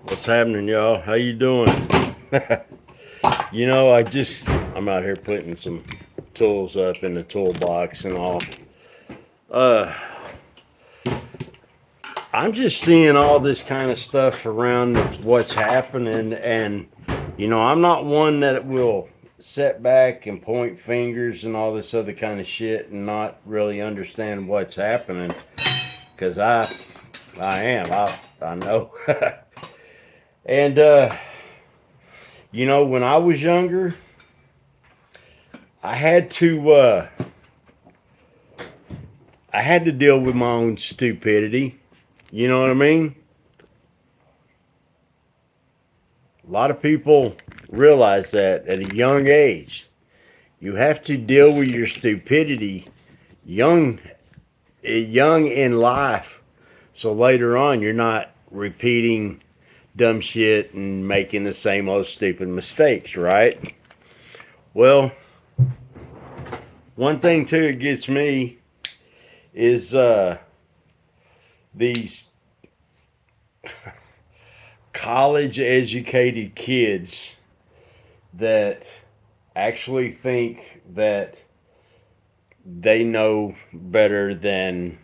What's happening, y'all? How you doing? I'm out here putting some tools up in the toolbox and all. Uh, I'm just seeing all this kind of stuff around what's happening, and I'm not one that will sit back and point fingers and all this other kind of shit and not really understand what's happening, because I am I know. And when I was younger, I had to deal with my own stupidity. You know what I mean? A lot of people realize that at a young age. You have to deal with your stupidity young young in life, so later on you're not repeating dumb shit and making the same old stupid mistakes, right? Well, one thing too that gets me is these college educated kids that actually think that they know better than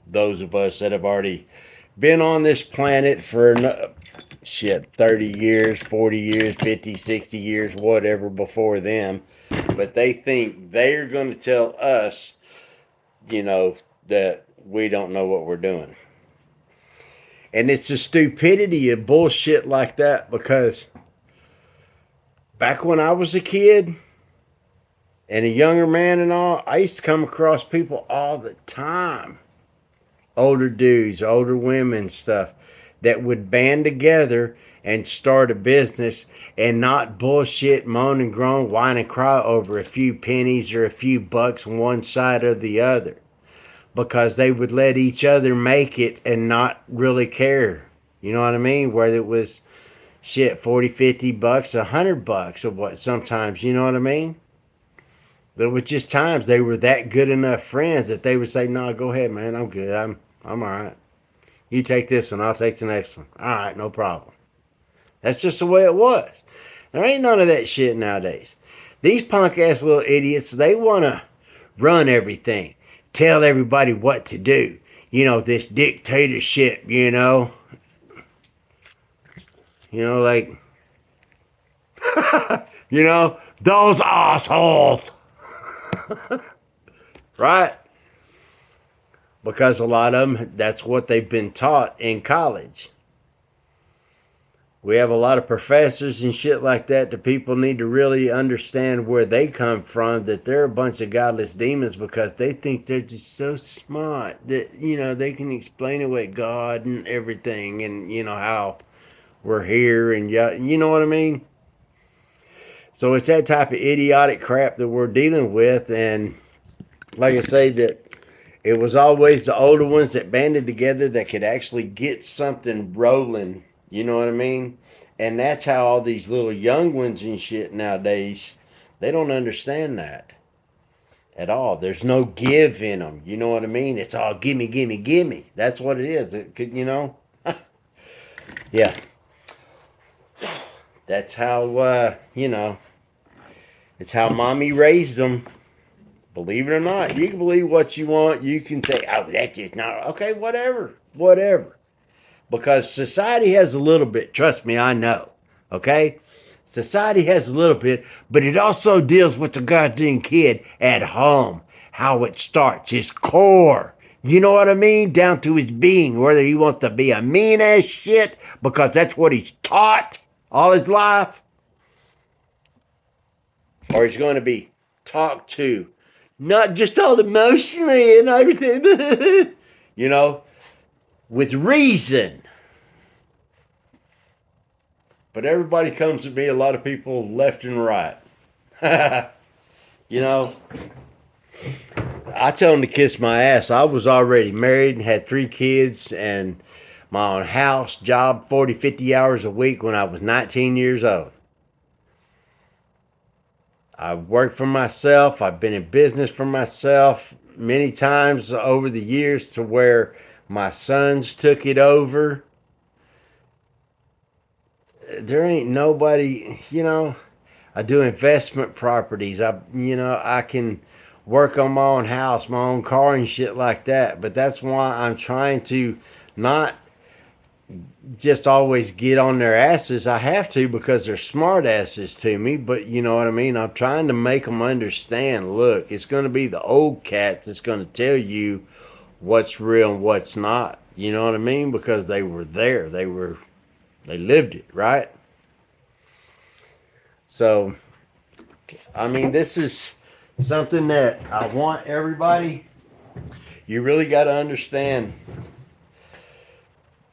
those of us that have already been on this planet for 30 years, 40 years, 50, 60 years, whatever before them. But they think they're going to tell us, you know, that we don't know what we're doing. And it's the stupidity of bullshit like that, because back when I was a kid and a younger man and all, I used to come across people all the time, older dudes, older women, stuff, that would band together and start a business and not bullshit, moan and groan, whine and cry over a few pennies or a few bucks on one side or the other, because they would let each other make it and not really care. You know what I mean? Whether it was shit 40, 50 bucks, $100 or what, sometimes, you know what I mean? There was just times they were that good enough friends that they would say, "No, go ahead, man. I'm good. I'm all right. You take this one. I'll take the next one. All right, no problem." That's just the way it was. There ain't none of that shit nowadays. These punk ass little idiots, they want to run everything, tell everybody what to do. This dictatorship, like, those assholes, right? Because a lot of them, that's what they've been taught in college. We have a lot of professors and shit like that. The people need to really understand where they come from, that they're a bunch of godless demons, because they think they're just so smart that, they can explain away God and everything, and, how we're here, and you know what I mean? So it's that type of idiotic crap that we're dealing with. And like I say, that it was always the older ones that banded together that could actually get something rolling. You know what I mean? And that's how all these little young ones and shit nowadays, they don't understand that at all. There's no give in them. You know what I mean? It's all gimme, gimme, gimme. That's what it is. It could, yeah. That's how, it's how mommy raised them. Believe it or not, you can believe what you want. You can think, "Oh, that's just not okay." Whatever, whatever. Because society has a little bit. Trust me, I know. Okay, society has a little bit, but it also deals with the goddamn kid at home. How it starts, his core. You know what I mean? Down to his being, whether he wants to be a mean ass shit because that's what he's taught all his life, or he's going to be talked to, not just all emotionally and everything, you know, with reason. But everybody comes to me, a lot of people left and right. you know, I tell them to kiss my ass. I was already married and had 3 kids and my own house, job, 40, 50 hours a week when I was 19 years old. I've worked for myself. I've been in business for myself many times over the years, to where my sons took it over. there ain't nobody, I do investment properties. I can work on my own house, my own car, and shit like that. But that's why I'm trying to not just always get on their asses. I have to because they're smart asses to me. But you know what I mean? I'm trying to make them understand. Look, it's going to be the old cat that's going to tell you what's real and what's not. You know what I mean? Because they were there. They lived it, right? So I mean, this is something that I want everybody. You really got to understand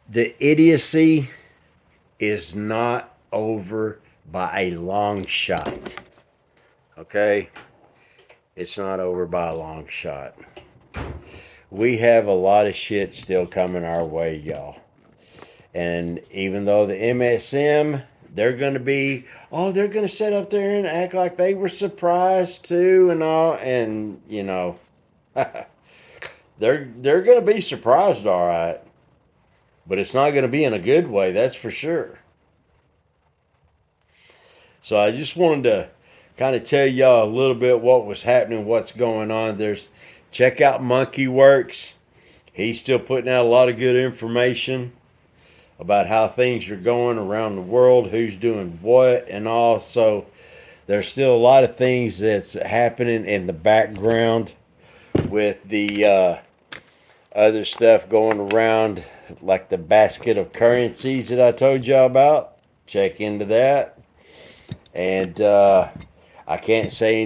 the idiocy is not over by a long shot. Okay? It's not over by a long shot. We have a lot of shit still coming our way, y'all. And even though the MSM, they're going to be, oh, they're going to sit up there and act like they were surprised too and all. And, they're going to be surprised, all right. But it's not going to be in a good way, that's for sure. So I just wanted to kind of tell y'all a little bit what was happening, what's going on. Check out Monkey Works. He's still putting out a lot of good information about how things are going around the world, who's doing what, and all. So there's still a lot of things that's happening in the background with the other stuff going around, like the basket of currencies that I told y'all about. Check into that. And I can't say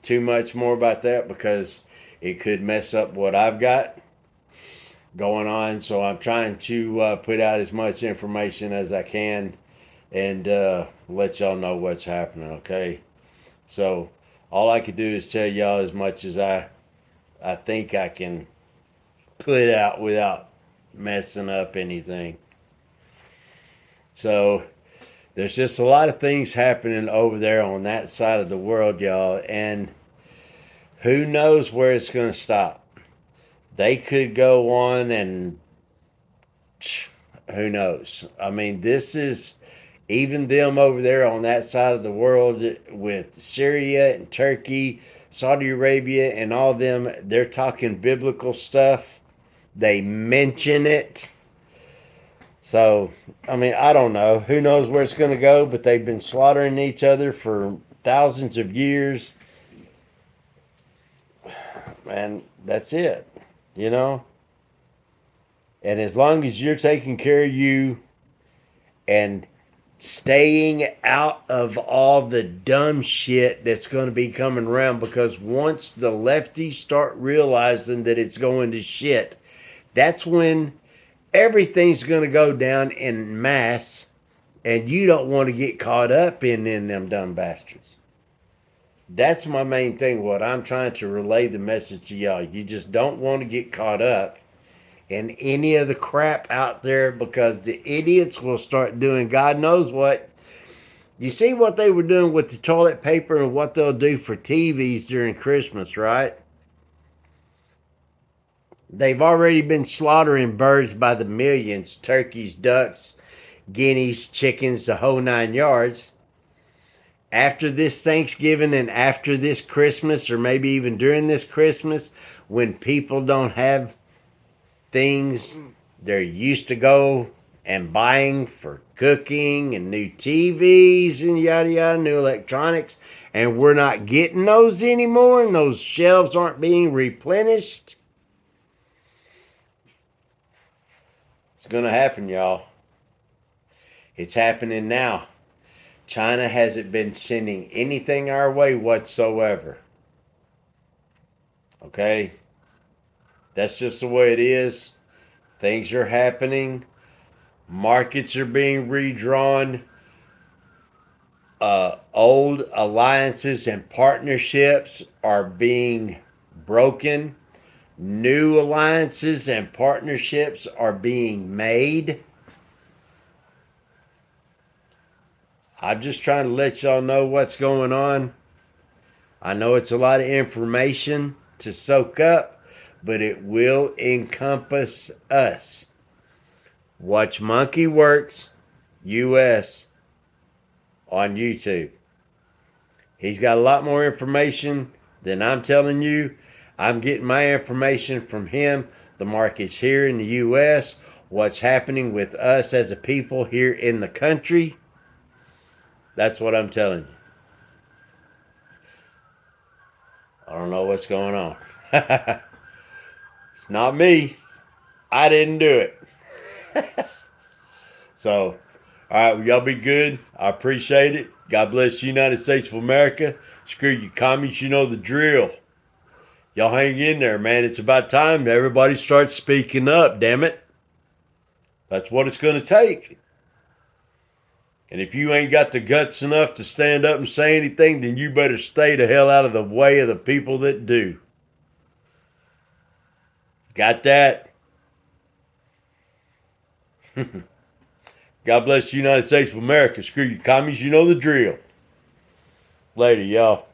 too much more about that because it could mess up what I've got going on. So I'm trying to put out as much information as I can and let y'all know what's happening, okay? So all I could do is tell y'all as much as I think I can put out without messing up anything. So there's just a lot of things happening over there on that side of the world, y'all, and who knows where it's going to stop. They could go on and who knows. I mean, this is even them over there on that side of the world with Syria and Turkey, Saudi Arabia, and all them. They're talking biblical stuff. They mention it. So, I mean, I don't know. Who knows where it's going to go, but they've been slaughtering each other for thousands of years. And that's it, you know? And as long as you're taking care of you and staying out of all the dumb shit that's going to be coming around, because once the lefties start realizing that it's going to shit, that's when everything's going to go down in mass, and you don't want to get caught up in them dumb bastards. That's my main thing, what I'm trying to relay the message to y'all. You just don't want to get caught up in any of the crap out there, because the idiots will start doing God knows what. You see what they were doing with the toilet paper and what they'll do for TVs during Christmas, right? They've already been slaughtering birds by the millions, turkeys, ducks, guineas, chickens, the whole 9 yards. After this Thanksgiving and after this Christmas, or maybe even during this Christmas, when people don't have things they're used to go and buying for cooking and new TVs and yada yada, new electronics, and we're not getting those anymore, and those shelves aren't being replenished. It's gonna happen, y'all. It's happening now. China hasn't been sending anything our way whatsoever. Okay? That's just the way it is. Things are happening. Markets are being redrawn. Old alliances and partnerships are being broken. New alliances and partnerships are being made. I'm just trying to let y'all know what's going on. I know it's a lot of information to soak up, but it will encompass us. Watch Monkey Works. U.S. on YouTube. He's got a lot more information than I'm telling you. I'm getting my information from him. The markets here in the U.S., what's happening with us as a people here in the country. That's what I'm telling you. I don't know what's going on. It's not me. I didn't do it. So, all right, well, y'all be good. I appreciate it. God bless the United States of America. Screw you commies, you know the drill. Y'all hang in there, man. It's about time everybody starts speaking up, damn it. That's what it's going to take. And if you ain't got the guts enough to stand up and say anything, then you better stay the hell out of the way of the people that do. Got that? God bless the United States of America. Screw you commies, you know the drill. Later, y'all.